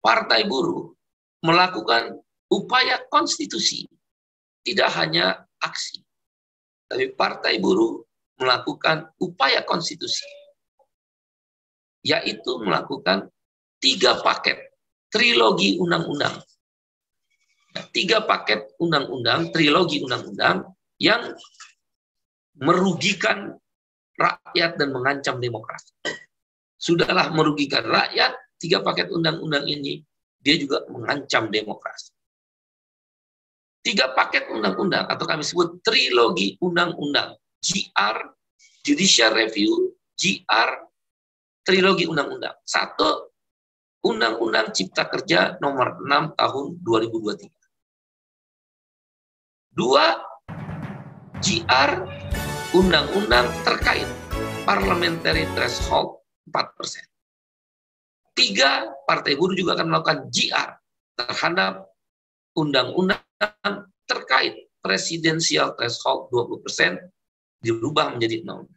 Partai Buruh melakukan upaya konstitusi, tidak hanya aksi. Tapi Partai Buruh melakukan upaya konstitusi, yaitu melakukan 3 paket trilogi undang-undang. 3 paket undang-undang, trilogi undang-undang yang merugikan rakyat dan mengancam demokrasi. Sudahlah merugikan rakyat, 3 paket undang-undang ini, dia juga mengancam demokrasi. 3 paket undang-undang, atau kami sebut trilogi undang-undang, GR, Judicial Review, GR, trilogi undang-undang. 1, Undang-Undang Cipta Kerja nomor 6 tahun 2023. 2, GR, undang-undang terkait parliamentary threshold 4%. 3, Partai Buruh juga akan melakukan GR terhadap undang-undang terkait presidensial threshold 20% dirubah menjadi 0%.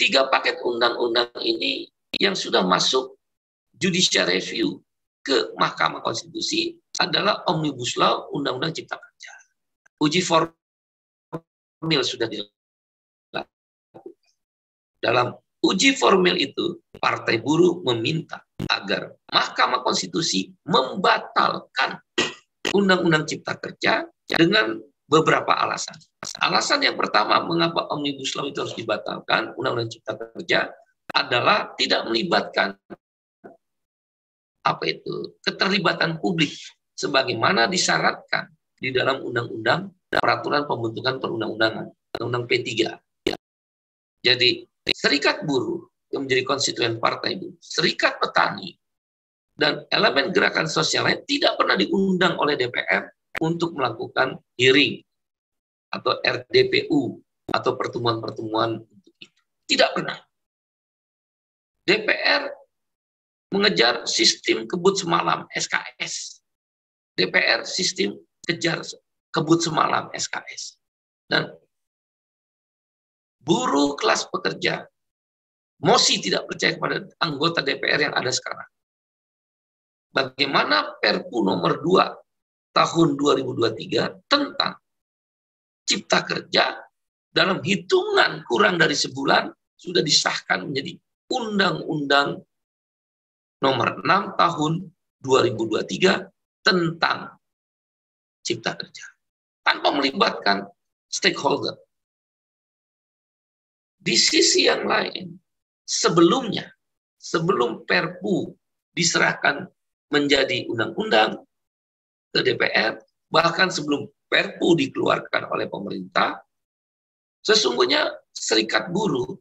3 paket undang-undang ini yang sudah masuk judicial review ke Mahkamah Konstitusi adalah Omnibus Law Undang-Undang Cipta Kerja. Uji formil sudah dilakukan. Dalam uji formil itu, Partai Buruh meminta agar Mahkamah Konstitusi membatalkan Undang-Undang Cipta Kerja dengan beberapa alasan. Alasan yang pertama, mengapa Omnibus Law itu harus dibatalkan, Undang-Undang Cipta Kerja, adalah tidak melibatkan keterlibatan publik sebagaimana disyaratkan di dalam undang-undang peraturan pembentukan perundang-undangan, undang-undang P3. Jadi, serikat buruh yang menjadi konstituen partai buruh, serikat petani, dan elemen gerakan sosial lain tidak pernah diundang oleh DPR untuk melakukan hearing atau RDPU atau pertemuan-pertemuan untuk itu. Tidak pernah. DPR mengejar sistem kebut semalam, SKS. DPR sistem kejar kebut semalam, SKS. Dan buruh kelas pekerja masih tidak percaya kepada anggota DPR yang ada sekarang. Bagaimana Perpu nomor 2 tahun 2023 tentang Cipta Kerja dalam hitungan kurang dari sebulan sudah disahkan menjadi Undang-Undang nomor 6 tahun 2023 tentang Cipta Kerja tanpa melibatkan stakeholder. Di sisi yang lain, sebelum Perpu diserahkan menjadi undang-undang ke DPR, bahkan sebelum Perpu dikeluarkan oleh pemerintah, sesungguhnya serikat buruh,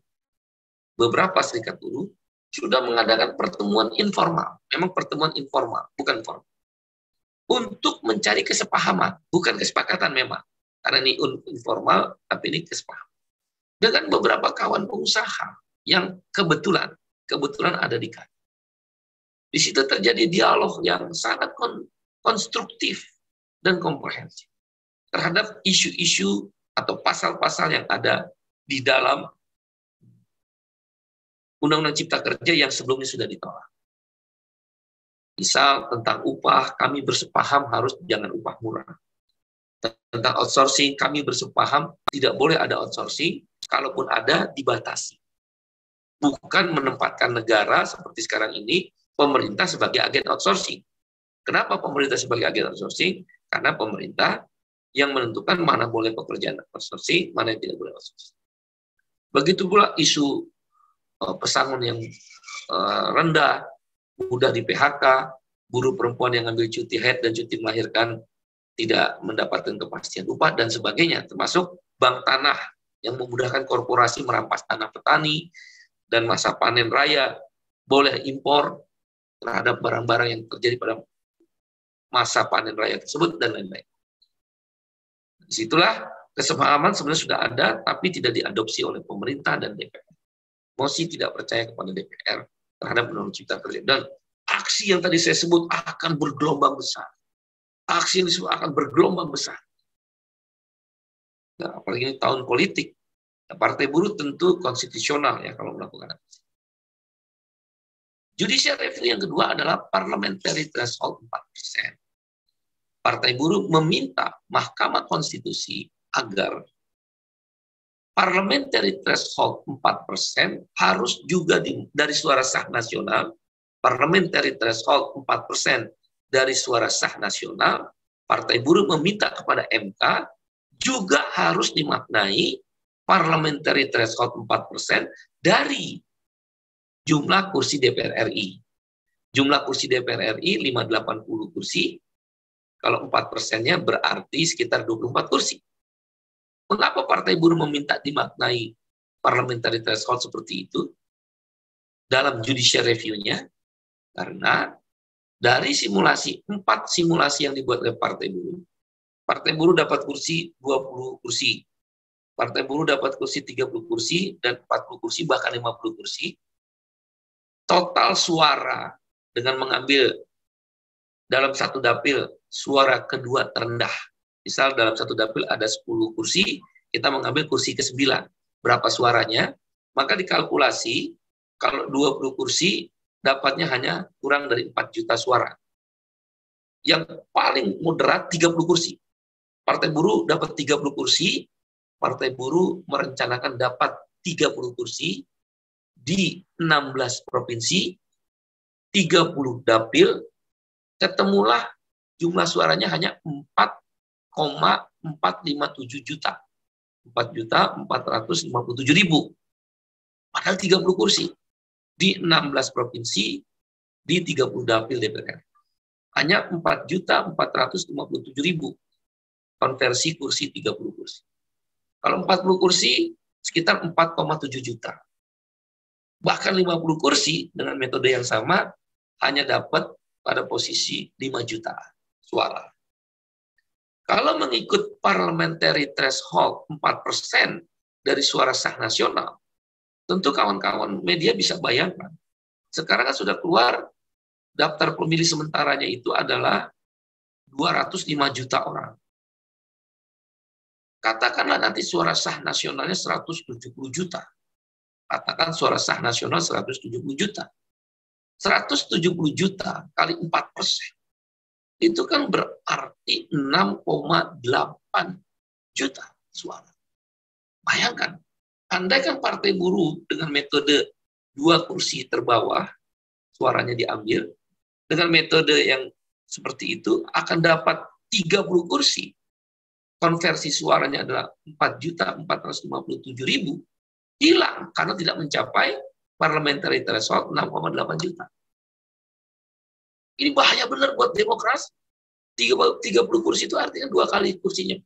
beberapa serikat buruh, sudah mengadakan pertemuan informal. Memang pertemuan informal, bukan formal. Untuk mencari kesepahaman, bukan kesepakatan memang. Karena ini informal, tapi ini kesepahaman. Dengan beberapa kawan pengusaha yang kebetulan ada di kantor. Di situ terjadi dialog yang sangat konstruktif dan komprehensif terhadap isu-isu atau pasal-pasal yang ada di dalam Undang-Undang Cipta Kerja yang sebelumnya sudah ditolak. Misal tentang upah, kami bersepaham harus jangan upah murah. Tentang outsourcing, kami bersepaham tidak boleh ada outsourcing, kalaupun ada dibatasi. Bukan menempatkan negara seperti sekarang ini, pemerintah sebagai agen outsourcing. Kenapa pemerintah sebagai agen outsourcing? Karena pemerintah yang menentukan mana boleh pekerjaan outsourcing, mana yang tidak boleh outsourcing. Begitu pula isu pesangon yang rendah, mudah di PHK, buruh perempuan yang ambil cuti haid dan cuti melahirkan tidak mendapatkan kepastian upah dan sebagainya, termasuk bank tanah yang memudahkan korporasi merampas tanah petani dan masa panen raya boleh impor terhadap barang-barang yang terjadi pada masa panen raya tersebut dan lain-lain. Disitulah kesepahaman sebenarnya sudah ada, tapi tidak diadopsi oleh pemerintah dan DPR. Masih tidak percaya kepada DPR terhadap Undang-Undang Cipta Kerja. Dan aksi yang tadi saya sebut akan bergelombang besar. Aksi yang disebut akan bergelombang besar. Nah, apalagi ini tahun politik. Partai Buruh tentu konstitusional ya kalau melakukan aksi. Judicial review yang kedua adalah parliamentary threshold 4%. Partai Buruh meminta Mahkamah Konstitusi agar parliamentary threshold 4% harus juga dari suara sah nasional, parliamentary threshold 4% dari suara sah nasional. Partai Buruh meminta kepada MK juga harus dimaknai parliamentary threshold 4% dari jumlah kursi DPR RI. Jumlah kursi DPR RI 580 kursi. Kalau 4%-nya berarti sekitar 24 kursi. Mengapa Partai Buruh meminta dimaknai parliamentary threshold seperti itu dalam judicial review-nya? Karena dari simulasi, 4 simulasi yang dibuat oleh Partai Buruh dapat kursi 20 kursi. Partai Buruh dapat kursi 30 kursi, dan 40 kursi, bahkan 50 kursi. Total suara dengan mengambil dalam satu dapil suara kedua terendah. Misal dalam satu dapil ada 10 kursi, kita mengambil kursi ke-9. Berapa suaranya? Maka dikalkulasi, kalau 20 kursi, dapatnya hanya kurang dari 4 juta suara. Yang paling moderat 30 kursi. Partai Buruh dapat 30 kursi, Partai Buruh merencanakan dapat 30 kursi di 16 provinsi, 30 dapil, ketemulah jumlah suaranya hanya 4,457 juta. 4.457.000. Padahal 30 kursi. Di 16 provinsi, di 30 dapil DPR. Hanya 4.457.000. Konversi kursi 30 kursi. Kalau 40 kursi, sekitar 4,7 juta. Bahkan 50 kursi dengan metode yang sama, hanya dapat pada posisi 5 juta suara. Kalau mengikut parliamentary threshold 4% dari suara sah nasional, tentu kawan-kawan media bisa bayangkan. Sekarang kan sudah keluar daftar pemilih sementaranya itu adalah 205 juta orang. Katakanlah nanti suara sah nasionalnya 170 juta. Katakan suara sah nasional 170 juta. 170 juta kali 4%. Itu kan berarti 6,8 juta suara. Bayangkan, andai kan Partai Buruh dengan metode 2 kursi terbawah, suaranya diambil, dengan metode yang seperti itu akan dapat 30 kursi. Konversi suaranya adalah 4.457.000. Hilang karena tidak mencapai parliamentary threshold 6,8 juta. Ini bahaya benar buat demokrasi. 30 kursi itu artinya 2 kali kursinya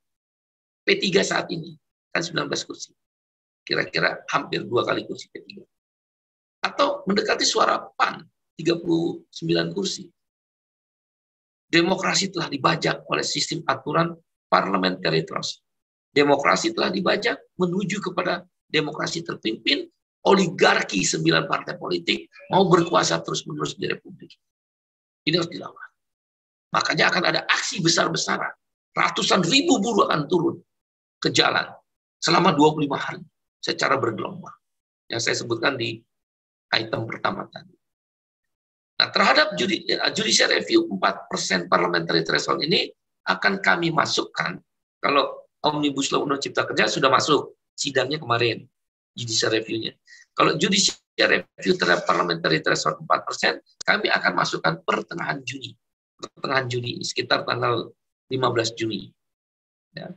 P3 saat ini. Kan 19 kursi. Kira-kira hampir 2 kali kursi P3. Atau mendekati suara PAN, 39 kursi. Demokrasi telah dibajak oleh sistem aturan parliamentary threshold. Demokrasi telah dibajak menuju kepada demokrasi terpimpin, oligarki 9 partai politik mau berkuasa terus-menerus di Republik. Ini harus dilawan. Makanya akan ada aksi besar-besaran. Ratusan ribu buruh akan turun ke jalan selama 25 hari secara bergelombang. Yang saya sebutkan di item pertama tadi. Nah, terhadap judicial review 4% parliamentary threshold ini akan kami masukkan, kalau Omnibus Law Undang Cipta Kerja sudah masuk, sidangnya kemarin, judicial review-nya. Kalau judicial review terhadap parliamentary threshold 4%, kami akan masukkan pertengahan Juni. Pertengahan Juni, sekitar tanggal 15 Juni. Ya.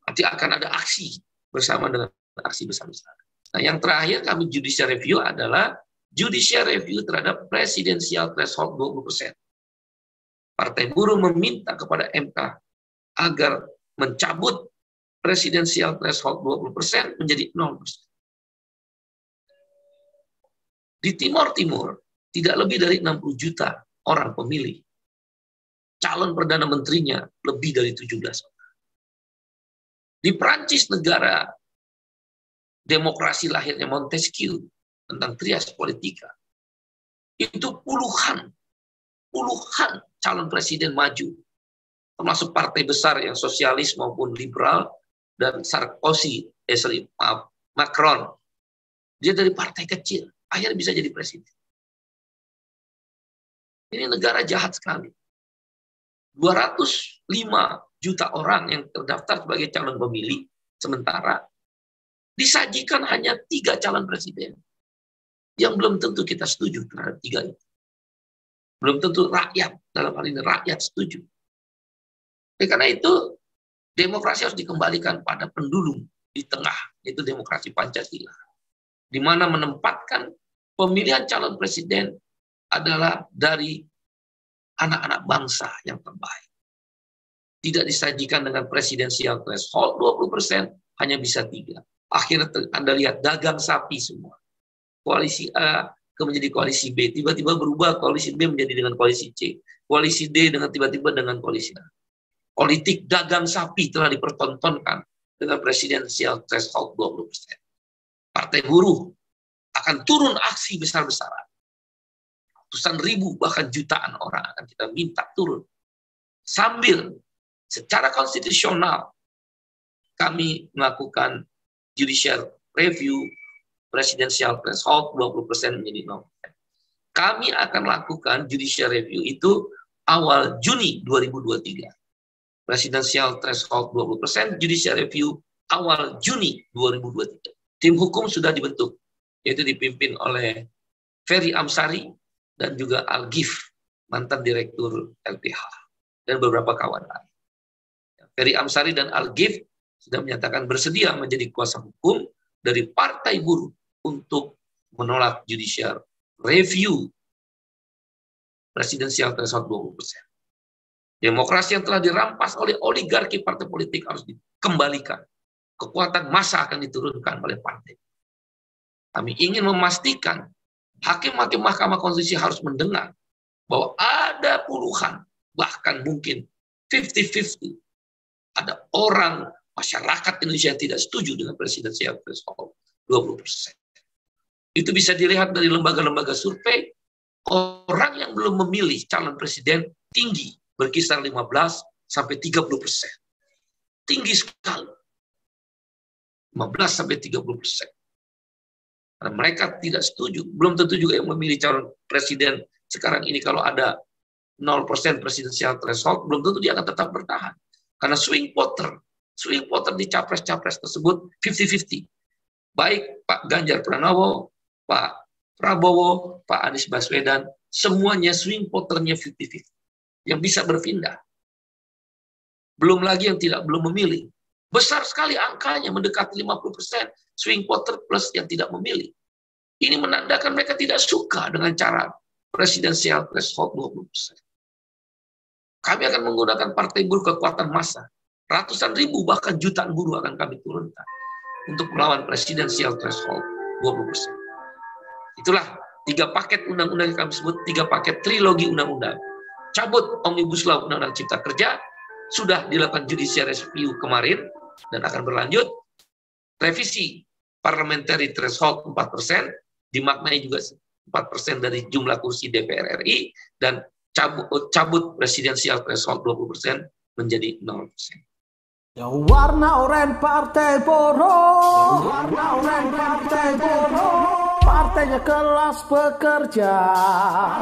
Nanti akan ada aksi bersama dengan aksi besar-besaran. Nah, yang terakhir kami judicial review adalah judicial review terhadap presidensial threshold 20%. Partai Buruh meminta kepada MK agar mencabut presidensial threshold 20% menjadi 0%. Di Timor Timur, tidak lebih dari 60 juta orang pemilih. Calon Perdana Menterinya lebih dari 17 orang. Di Prancis, negara demokrasi lahirnya Montesquieu tentang trias politika, itu puluhan calon presiden maju, termasuk partai besar yang sosialis maupun liberal, dan Sarkozy, Macron, dia dari partai kecil, akhirnya bisa jadi presiden. Ini negara jahat sekali. 205 juta orang yang terdaftar sebagai calon pemilih, sementara disajikan hanya 3 calon presiden. Yang belum tentu kita setuju terhadap 3 itu. Belum tentu rakyat, dalam hal ini rakyat setuju. Karena itu, demokrasi harus dikembalikan pada pendulum di tengah, yaitu demokrasi Pancasila. Di mana menempatkan pemilihan calon presiden adalah dari anak-anak bangsa yang terbaik. Tidak disajikan dengan presidensial threshold 20%, hanya bisa 3. Akhirnya Anda lihat dagang sapi semua. Koalisi A menjadi koalisi B, tiba-tiba berubah koalisi B menjadi dengan koalisi C. Koalisi D dengan tiba-tiba dengan koalisi A. Politik dagang sapi telah dipertontonkan dengan presidensial threshold 20%. Partai buruh akan turun aksi besar-besaran. Ratusan ribu, bahkan jutaan orang akan kita minta turun. Sambil secara konstitusional kami melakukan judicial review, presidensial threshold 20% menjadi 0%. Kami akan lakukan judicial review itu awal Juni 2023. Presidensial threshold 20%, judicial review awal Juni 2023. Tim hukum sudah dibentuk, yaitu dipimpin oleh Ferry Amsari dan juga Al-Ghif, mantan direktur LPH, dan beberapa kawan lain. Ferry Amsari dan Al-Ghif sudah menyatakan bersedia menjadi kuasa hukum dari Partai Buruh untuk menolak judicial review presidensial threshold 20%. Demokrasi yang telah dirampas oleh oligarki partai politik harus dikembalikan. Kekuatan massa akan diturunkan oleh partai. Kami ingin memastikan hakim-hakim Mahkamah Konstitusi harus mendengar bahwa ada puluhan, bahkan mungkin 50-50. Ada orang masyarakat Indonesia yang tidak setuju dengan presidensial threshold 20%. Itu bisa dilihat dari lembaga-lembaga survei. Orang yang belum memilih calon presiden tinggi, berkisar 15-30%. Tinggi sekali. 15-30%. Karena mereka tidak setuju. Belum tentu juga yang memilih calon presiden sekarang ini kalau ada 0% presidensial threshold, belum tentu dia akan tetap bertahan. Karena swing voter di capres-capres tersebut 50-50. Baik Pak Ganjar Pranowo, Pak Prabowo, Pak Anies Baswedan, semuanya swing voternya 50-50. Yang bisa berpindah. Belum lagi yang belum memilih. Besar sekali angkanya, mendekati 50% swing voter plus yang tidak memilih. Ini menandakan mereka tidak suka dengan cara presidensial threshold 20%. Kami akan menggunakan partai buruh kekuatan massa. Ratusan ribu, bahkan jutaan buruh akan kami turunkan untuk melawan presidensial threshold 20%. Itulah 3 paket undang-undang yang kami sebut, 3 paket trilogi undang-undang. Cabut Omnibus Law Undang-Undang Cipta Kerja, sudah dilakukan judicial review kemarin, dan akan berlanjut. Revisi parliamentary threshold 4%, dimaknai juga 4% dari jumlah kursi DPR RI, dan cabut presidensial threshold 20% menjadi 0%. Yang warna oranye Partai Buruh, warna oranye Partai Buruh, partainya kelas pekerja,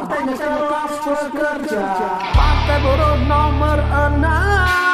partainya kelas pekerja, Partai Buruh nomor 6.